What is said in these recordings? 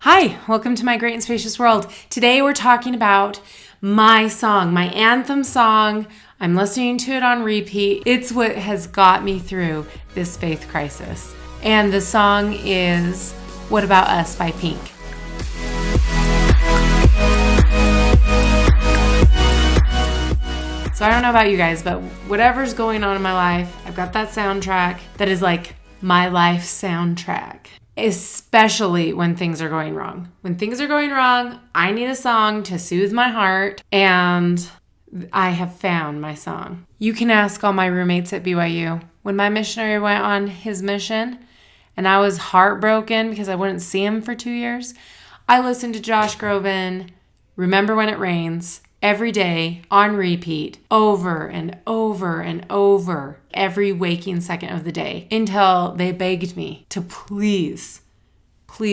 Hi, welcome to My Great and Spacious World. Today we're talking about my song, my anthem song. I'm listening to it on repeat. It's what has got me through this faith crisis. And the song is What About Us by Pink. So I don't know about you guys, but whatever's going on in my life, I've got that soundtrack that is like my life soundtrack. Especially when things are going wrong. When things are going wrong, I need a song to soothe my heart, and I have found my song. You can ask all my roommates at BYU. When my missionary went on his mission, and I was heartbroken because I wouldn't see him for 2 years, I listened to Josh Groban, Remember When It Rains, every day on repeat, over and over and over, every waking second of the day, until they begged me to please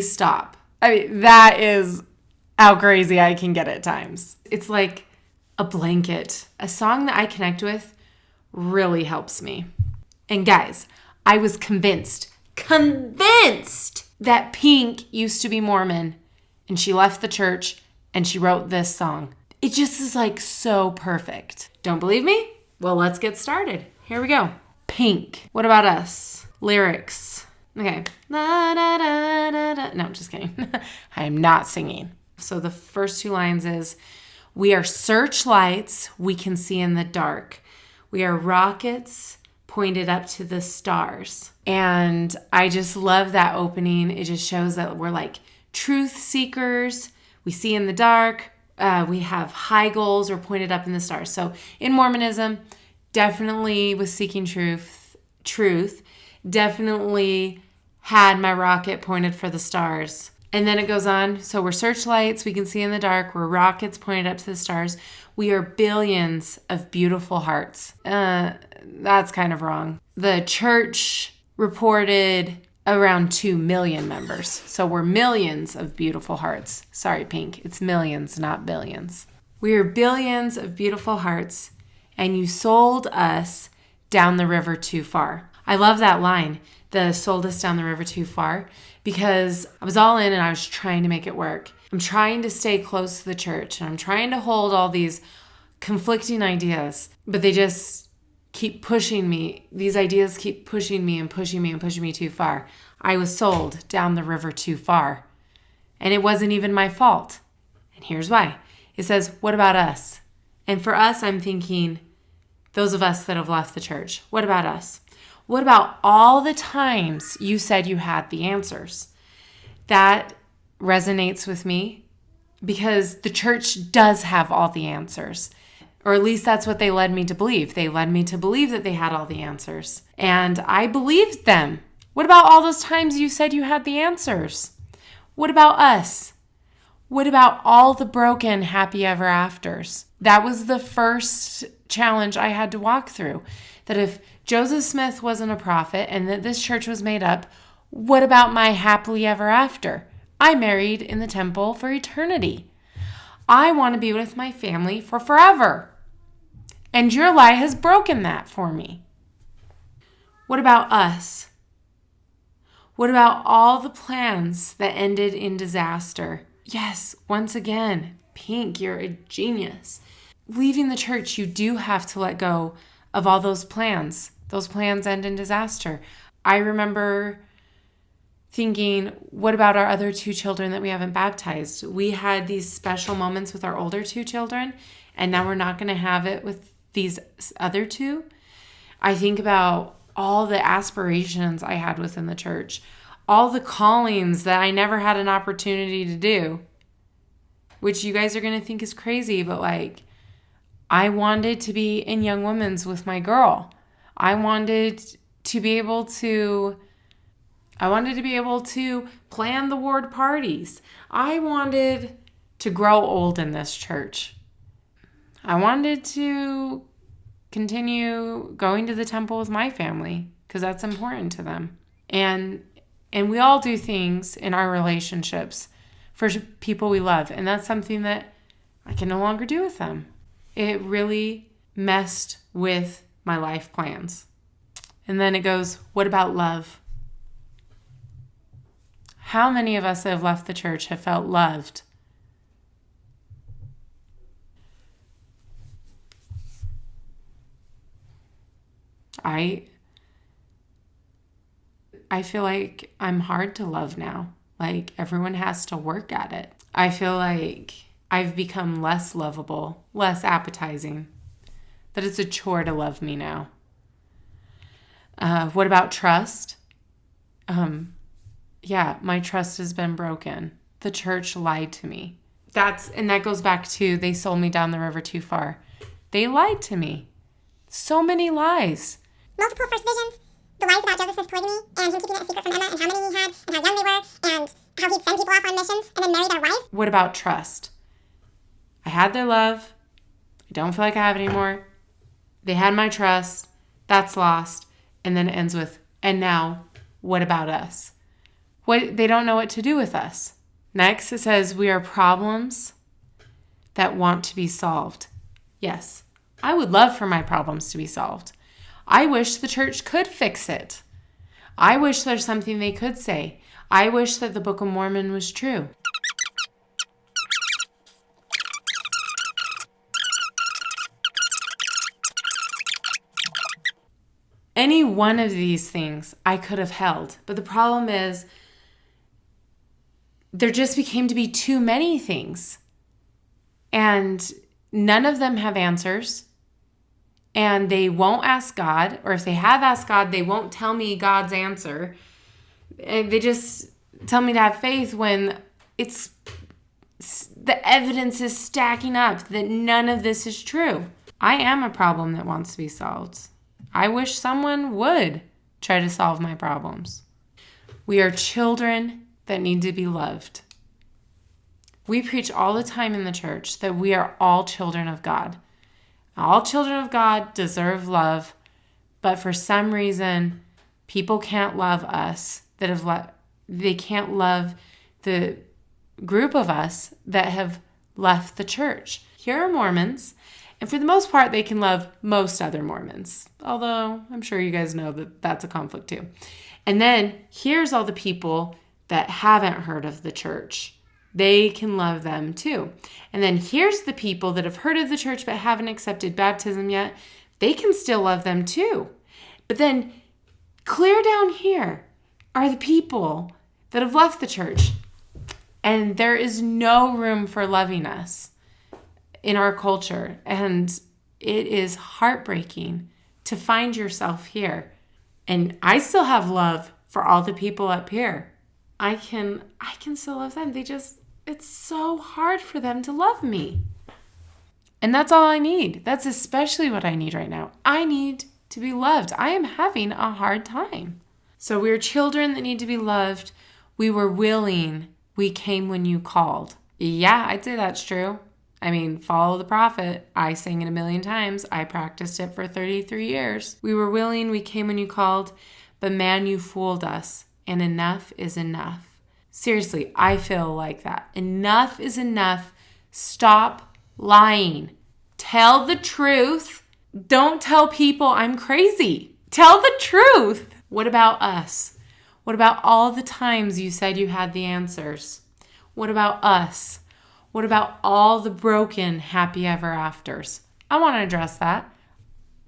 stop. I mean, that is how crazy I can get at times. It's like a blanket. A song that I connect with really helps me. And guys, I was convinced that Pink used to be Mormon, and she left the church and she wrote this song. It just is like so perfect. Don't believe me? Well, let's get started. Here we go. Pink. What About Us? Lyrics. Okay. La, da, da, da, da. No, just kidding. I am not singing. So the first two lines is, we are searchlights we can see in the dark. We are rockets pointed up to the stars. And I just love that opening. It just shows that we're like truth seekers. We see in the dark. We have high goals or pointed up in the stars. So in Mormonism, definitely was seeking truth, definitely had my rocket pointed for the stars. And then it goes on. So we're searchlights we can see in the dark. We're rockets pointed up to the stars. We are billions of beautiful hearts. That's kind of wrong. The church reported around 2 million members. So we're millions of beautiful hearts. Sorry, Pink. It's millions, not billions. We are billions of beautiful hearts, and you sold us down the river too far. I love that line, the sold us down the river too far, because I was all in and I was trying to make it work. I'm trying to stay close to the church, and I'm trying to hold all these conflicting ideas, but they just keep pushing me. These ideas keep pushing me and pushing me and pushing me too far. I was sold down the river too far. And it wasn't even my fault. And here's why. It says, what about us? And for us, I'm thinking, those of us that have left the church. What about us? What about all the times you said you had the answers? That resonates with me because the church does have all the answers. Or at least that's what they led me to believe. They led me to believe that they had all the answers. And I believed them. What about all those times you said you had the answers? What about us? What about all the broken happy ever afters? That was the first challenge I had to walk through. That if Joseph Smith wasn't a prophet and that this church was made up, what about my happily ever after? I married in the temple for eternity. I want to be with my family for forever. And your lie has broken that for me. What about us? What about all the plans that ended in disaster? Yes, once again, Pink, you're a genius. Leaving the church, you do have to let go of all those plans. Those plans end in disaster. I remember thinking, what about our other 2 children that we haven't baptized? We had these special moments with our older 2 children, and now we're not going to have it with these other 2. I think about all the aspirations I had within the church, all the callings that I never had an opportunity to do, which you guys are going to think is crazy, but like, I wanted to be in Young Women's with my girl. I wanted to be able to plan the ward parties. I wanted to grow old in this church. I wanted to continue going to the temple with my family because that's important to them. And we all do things in our relationships for people we love. And that's something that I can no longer do with them. It really messed with my life plans. And then it goes, what about love? How many of us that have left the church have felt loved? I feel like I'm hard to love now. Like everyone has to work at it. I feel like I've become less lovable, less appetizing, that it's a chore to love me now. What about trust? Yeah, my trust has been broken. The church lied to me. That goes back to they sold me down the river too far. They lied to me. So many lies. Multiple first visions. The lies about Joseph's polygamy and him keeping it a secret from Emma and how many he had and how young they were and how he'd send people off on missions and then marry their wives. What about trust? I had their love. I don't feel like I have it anymore. They had my trust. That's lost. And then it ends with, and now, what about us? They don't know what to do with us. Next, it says, we are problems that want to be solved. Yes, I would love for my problems to be solved. I wish the church could fix it. I wish there's something they could say. I wish that the Book of Mormon was true. Any one of these things I could have held. But the problem is there just became to be too many things. And none of them have answers. And they won't ask God. Or if they have asked God, they won't tell me God's answer. And they just tell me to have faith when the evidence is stacking up that none of this is true. I am a problem that wants to be solved. I wish someone would try to solve my problems. We are children that need to be loved. We preach all the time in the church that we are all children of God. All children of God deserve love, but for some reason, people can't love us they can't love the group of us that have left the church. Here are Mormons, and for the most part, they can love most other Mormons, although I'm sure you guys know that that's a conflict too. And then here's all the people that haven't heard of the church. They can love them too. And then here's the people that have heard of the church but haven't accepted baptism yet. They can still love them too. But then clear down here are the people that have left the church. And there is no room for loving us in our culture. And it is heartbreaking to find yourself here. And I still have love for all the people up here. I can still love them. It's so hard for them to love me. And that's all I need. That's especially what I need right now. I need to be loved. I am having a hard time. So we're children that need to be loved. We were willing. We came when you called. Yeah, I'd say that's true. I mean, follow the prophet. I sang it 1,000,000 times. I practiced it for 33 years. We were willing. We came when you called. But man, you fooled us. And enough is enough. Seriously, I feel like that. Enough is enough. Stop lying. Tell the truth. Don't tell people I'm crazy. Tell the truth. What about us? What about all the times you said you had the answers? What about us? What about all the broken happy ever afters? I want to address that.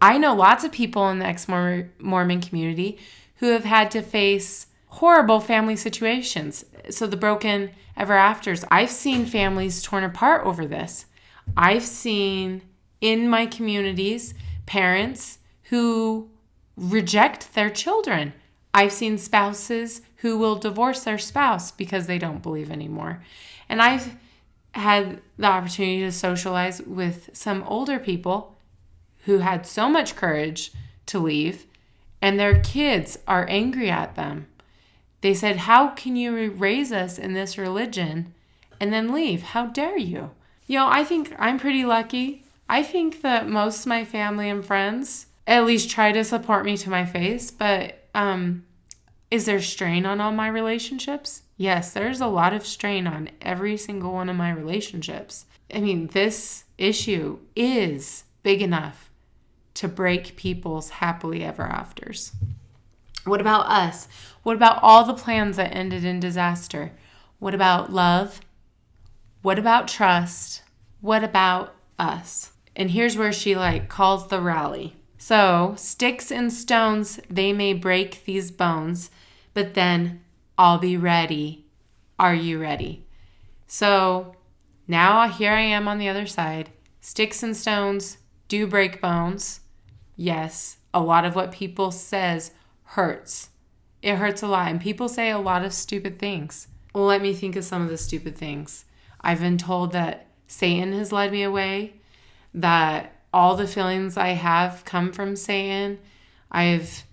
I know lots of people in the ex-Mormon community who have had to face horrible family situations. So the broken ever afters. I've seen families torn apart over this. I've seen in my communities parents who reject their children. I've seen spouses who will divorce their spouse because they don't believe anymore. And I've had the opportunity to socialize with some older people who had so much courage to leave, and their kids are angry at them. They said, how can you raise us in this religion and then leave? How dare you? I think I'm pretty lucky. I think that most of my family and friends at least try to support me to my face, but is there strain on all my relationships? Yes, there's a lot of strain on every single one of my relationships. I mean, this issue is big enough to break people's happily ever afters. What about us? What about all the plans that ended in disaster? What about love? What about trust? What about us? And here's where she calls the rally. So, sticks and stones, they may break these bones, but then I'll be ready. Are you ready? So, now here I am on the other side. Sticks and stones do break bones. Yes, a lot of what people says hurts. It hurts a lot. And people say a lot of stupid things. Well, let me think of some of the stupid things. I've been told that Satan has led me away, that all the feelings I have come from Satan. I've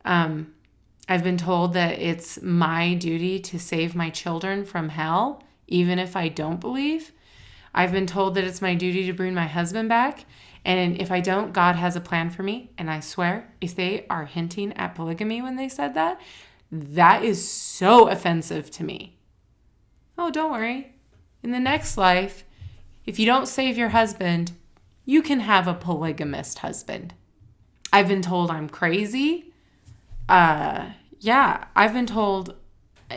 been told that it's my duty to save my children from hell, even if I don't believe. I've been told that it's my duty to bring my husband back. And if I don't, God has a plan for me. And I swear, if they are hinting at polygamy when they said that, that is so offensive to me. Oh, don't worry. In the next life, if you don't save your husband, you can have a polygamist husband. I've been told I'm crazy. Yeah, I've been told.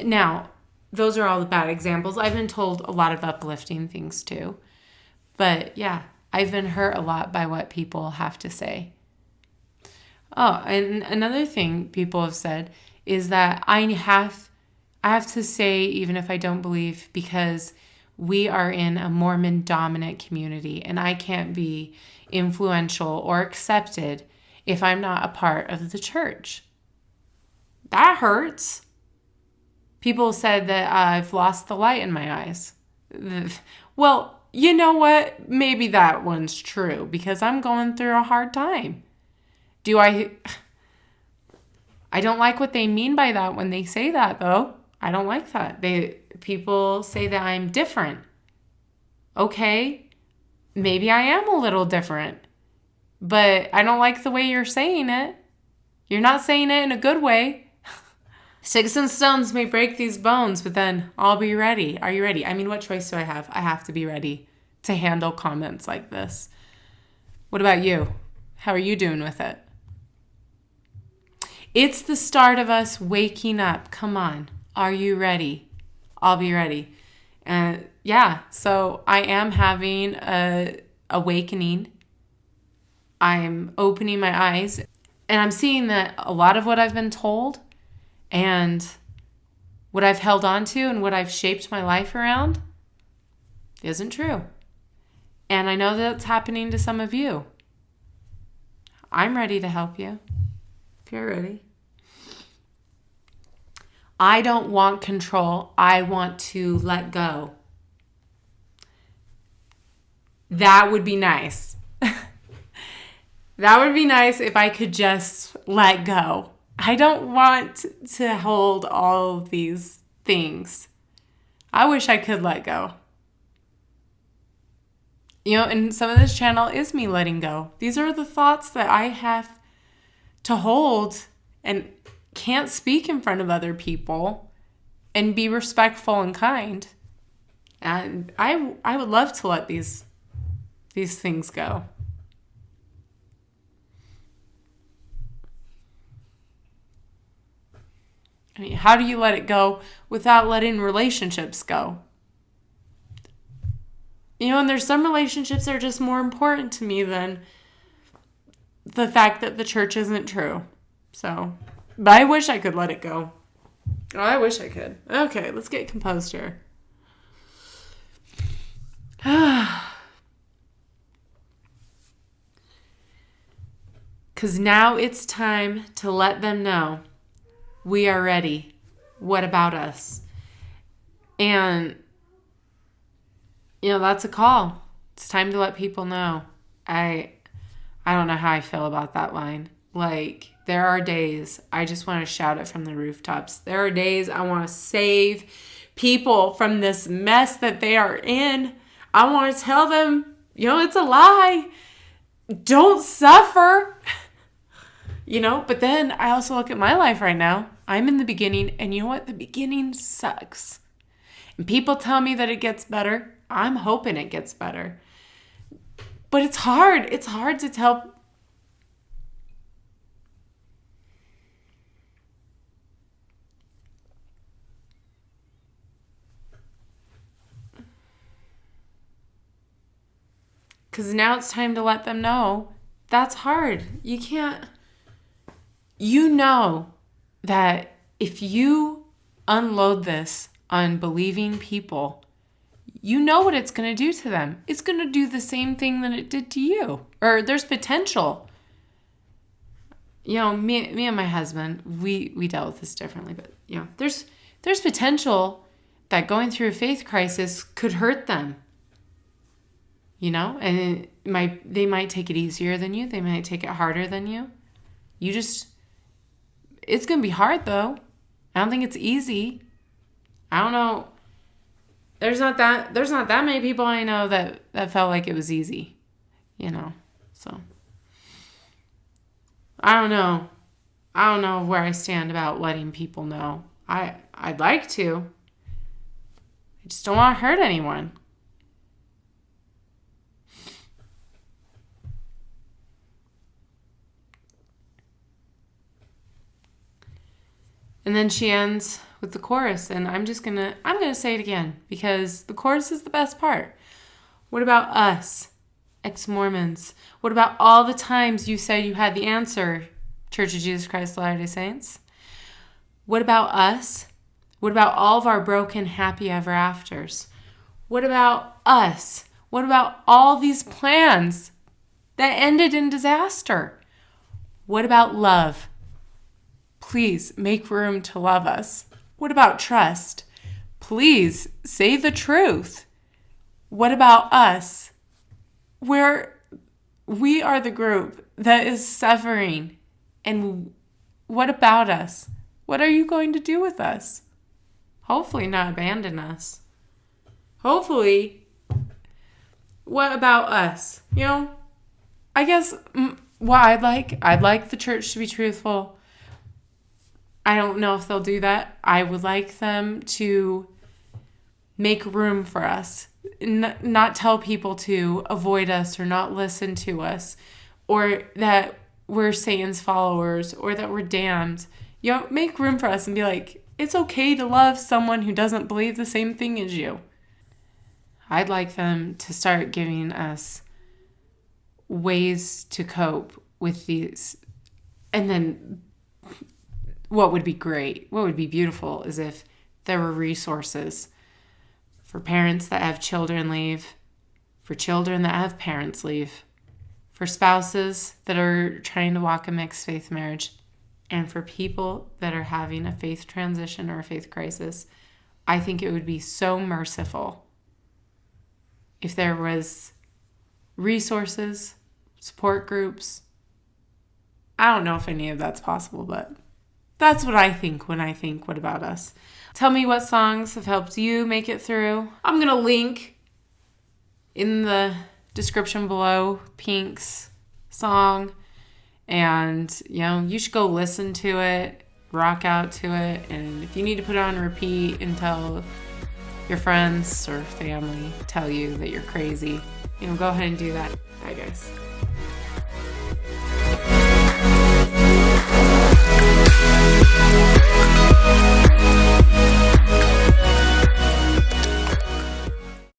Now, those are all the bad examples. I've been told a lot of uplifting things too. But yeah, I've been hurt a lot by what people have to say. Oh, and another thing people have said is that I have to say, even if I don't believe, because we are in a Mormon dominant community and I can't be influential or accepted if I'm not a part of the church. That hurts. People said that I've lost the light in my eyes. Well, you know what? Maybe that one's true because I'm going through a hard time. I don't like what they mean by that when they say that, though. I don't like that. People say that I'm different. Okay, maybe I am a little different, but I don't like the way you're saying it. You're not saying it in a good way. Sticks and stones may break these bones, but then I'll be ready. Are you ready? I mean, what choice do I have? I have to be ready to handle comments like this. What about you? How are you doing with it? It's the start of us waking up. Come on. Are you ready? I'll be ready. And yeah, so I am having a awakening. I'm opening my eyes and I'm seeing that a lot of what I've been told and what I've held on to and what I've shaped my life around isn't true. And I know that's happening to some of you. I'm ready to help you if you're ready. I don't want control. I want to let go. That would be nice. That would be nice if I could just let go. I don't want to hold all of these things. I wish I could let go. You know, and some of this channel is me letting go. These are the thoughts that I have to hold and can't speak in front of other people and be respectful and kind. And I would love to let these things go. I mean, how do you let it go without letting relationships go? You know, and there's some relationships that are just more important to me than the fact that the church isn't true. So, but I wish I could let it go. Oh, I wish I could. Okay, let's get composed here. Because now it's time to let them know we are ready. What about us? And, you know, that's a call. It's time to let people know. I don't know how I feel about that line. Like, there are days I just want to shout it from the rooftops. There are days I want to save people from this mess that they are in. I want to tell them, you know, it's a lie. Don't suffer. You know, but then I also look at my life right now. I'm in the beginning, and you know what? The beginning sucks. And people tell me that it gets better. I'm hoping it gets better. But it's hard. It's hard to tell. Because now it's time to let them know that's hard. You can't, you know that if you unload this on believing people, you know what it's going to do to them. It's going to do the same thing that it did to you. Or there's potential. You know, me and my husband, we dealt with this differently. But, you know, there's potential that going through a faith crisis could hurt them. You know? And they might take it easier than you. They might take it harder than you. It's going to be hard, though. I don't think it's easy. I don't know. There's not that many people I know that felt like it was easy, you know. So I don't know where I stand about letting people know. I'd like to. I just don't want to hurt anyone. And then she ends with the chorus, and I'm gonna say it again because the chorus is the best part. What about us, ex-Mormons? What about all the times you said you had the answer, Church of Jesus Christ of Latter-day Saints? What about us? What about all of our broken happy ever afters? What about us? What about all these plans that ended in disaster? What about love? Please make room to love us. What about trust? Please say the truth. What about us? We are the group that is suffering. And what about us? What are you going to do with us? Hopefully not abandon us. Hopefully, what about us? You know, I guess what I'd like the church to be truthful. I don't know if they'll do that. I would like them to make room for us, not tell people to avoid us or not listen to us, or that we're Satan's followers or that we're damned. You know, make room for us and be like, it's okay to love someone who doesn't believe the same thing as you. I'd like them to start giving us ways to cope with these. And then what would be great, what would be beautiful is if there were resources for parents that have children leave, for children that have parents leave, for spouses that are trying to walk a mixed faith marriage, and for people that are having a faith transition or a faith crisis. I think it would be so merciful if there was resources, support groups. I don't know if any of that's possible, but that's what I think when I think, what about us? Tell me what songs have helped you make it through. I'm going to link in the description below Pink's song. And, you know, you should go listen to it, rock out to it. And if you need to put it on repeat until your friends or family tell you that you're crazy, you know, go ahead and do that. Bye, guys.